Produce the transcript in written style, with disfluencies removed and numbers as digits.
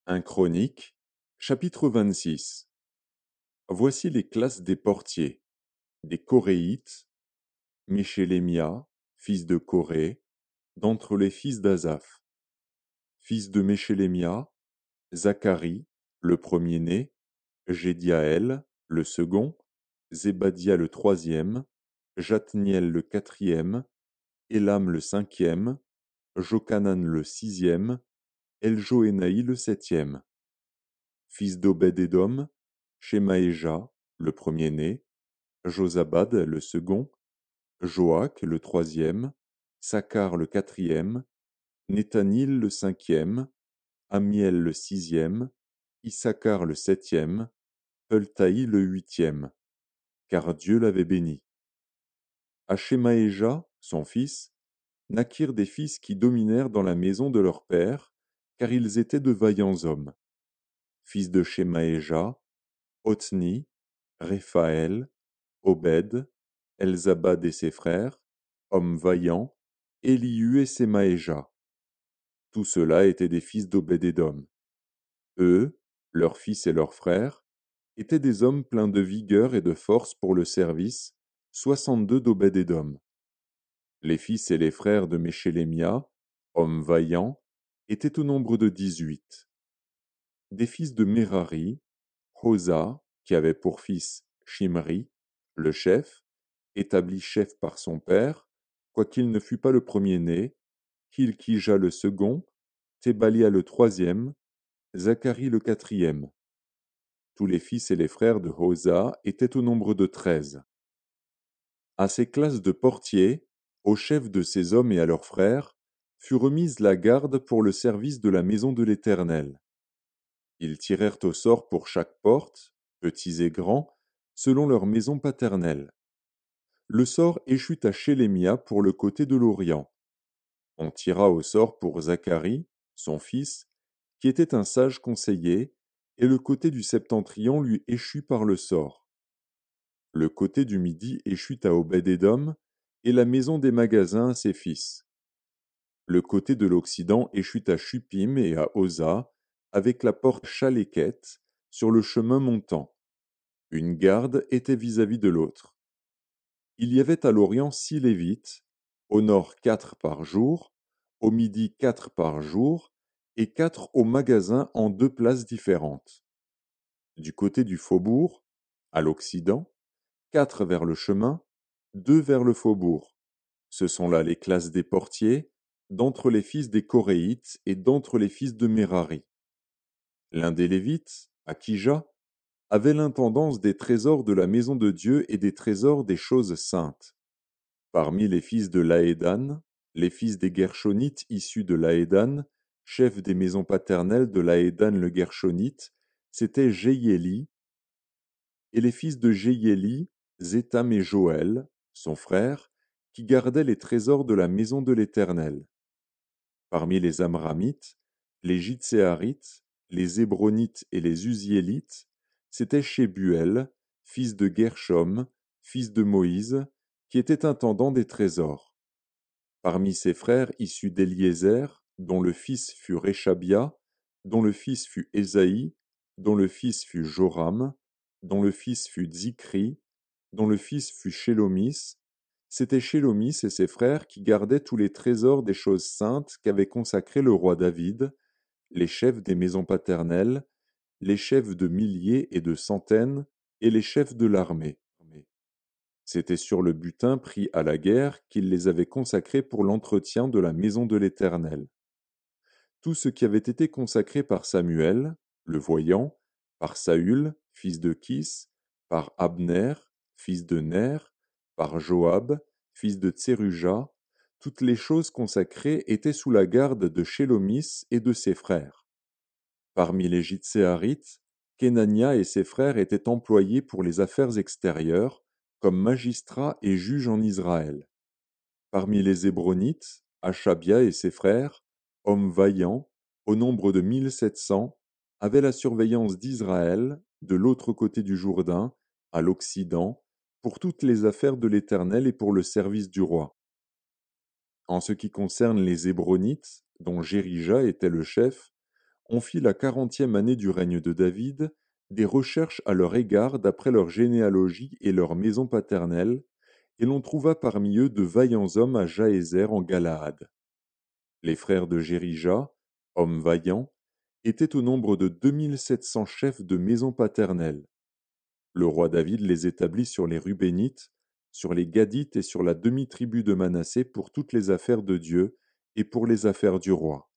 1 Chronique, chapitre 26. Voici les classes des portiers, des Coréites, Méchélémia, fils de Coré, d'entre les fils d'Asaph. Fils de Méchélémia, Zacharie, le premier-né, Jédiaël, le second, Zébadia le troisième, Jathniel le quatrième, Élam le cinquième, Jochanan le sixième, Eljoénaï le septième. Fils d'Obed-Édom, Shemaéja, le premier-né, Josabad le second, Joach le troisième, Sacar le quatrième, Nethanil le cinquième, Amiel le sixième, Issachar le septième, Peltaï le huitième, car Dieu l'avait béni. À Shemaéja, son fils, naquirent des fils qui dominèrent dans la maison de leur père, car ils étaient de vaillants hommes. Fils de Shemaéja, Othni, Réphaël, Obed, Elzabad et ses frères, hommes vaillants, Élihu et Semaéja. Tous ceux-là étaient des fils d'Obed-Édom. Eux, leurs fils et leurs frères, étaient des hommes pleins de vigueur et de force pour le service, 62 d'Obed-Édom. Les fils et les frères de Méchélémia, hommes vaillants, étaient au nombre de 18. Des fils de Mérari, Hosa, qui avait pour fils Shimri, le chef, établi chef par son père, quoiqu'il ne fût pas le premier-né, Hilkija le second, Thébalia le troisième, Zacharie le quatrième. Tous les fils et les frères de Hosa étaient au nombre de 13. À ces classes de portiers, aux chefs de ces hommes et à leurs frères, fut remise la garde pour le service de la maison de l'Éternel. Ils tirèrent au sort pour chaque porte, petits et grands, selon leur maison paternelle. Le sort échut à Chélémia pour le côté de l'Orient. On tira au sort pour Zacharie, son fils, qui était un sage conseiller, et le côté du septentrion lui échut par le sort. Le côté du midi échut à Obed-Édom, et la maison des magasins à ses fils. Le côté de l'Occident échut à Shupim et à Oza, avec la porte Chaléquette, sur le chemin montant. Une garde était vis-à-vis de l'autre. Il y avait à l'Orient 6 Lévites, au nord 4 par jour, au midi 4 par jour, et 4 au magasin en 2 places différentes. Du côté du faubourg, à l'Occident, 4 vers le chemin, 2 vers le faubourg. Ce sont là les classes des portiers, d'entre les fils des Coréites et d'entre les fils de Mérari. L'un des Lévites, Akija, avait l'intendance des trésors de la maison de Dieu et des trésors des choses saintes. Parmi les fils de Laédan, les fils des Gershonites issus de Laédan, chef des maisons paternelles de Laédan le Gershonite, c'était Jéhiéli, et les fils de Jéhiéli, Zétam et Joël, son frère, qui gardaient les trésors de la maison de l'Éternel. Parmi les Amramites, les Jitséarites, les Hébronites et les Uziélites, c'était Shebuel, fils de Gershom, fils de Moïse, qui était intendant des trésors. Parmi ses frères issus d'Éliézer, dont le fils fut Réchabia, dont le fils fut Ésaïe, dont le fils fut Joram, dont le fils fut Zikri, dont le fils fut Shélomis, c'était Shélomis et ses frères qui gardaient tous les trésors des choses saintes qu'avait consacré le roi David, les chefs des maisons paternelles, les chefs de milliers et de centaines, et les chefs de l'armée. C'était sur le butin pris à la guerre qu'il les avait consacrés pour l'entretien de la maison de l'Éternel. Tout ce qui avait été consacré par Samuel, le voyant, par Saül, fils de Kis, par Abner, fils de Ner, par Joab, fils de Tseruja, toutes les choses consacrées étaient sous la garde de Shélomis et de ses frères. Parmi les Jitséarites, Kenania et ses frères étaient employés pour les affaires extérieures, comme magistrats et juges en Israël. Parmi les Hébronites, Achabia et ses frères, hommes vaillants, au nombre de 1700, avaient la surveillance d'Israël, de l'autre côté du Jourdain, à l'Occident, pour toutes les affaires de l'Éternel et pour le service du roi. En ce qui concerne les Hébronites, dont Jérija était le chef, on fit la 40e année du règne de David des recherches à leur égard d'après leur généalogie et leur maison paternelle, et l'on trouva parmi eux de vaillants hommes à Jaézer en Galaad. Les frères de Jérija, hommes vaillants, étaient au nombre de 2700 chefs de maison paternelle. Le roi David les établit sur les Rubénites, sur les Gadites et sur la demi-tribu de Manassé pour toutes les affaires de Dieu et pour les affaires du roi.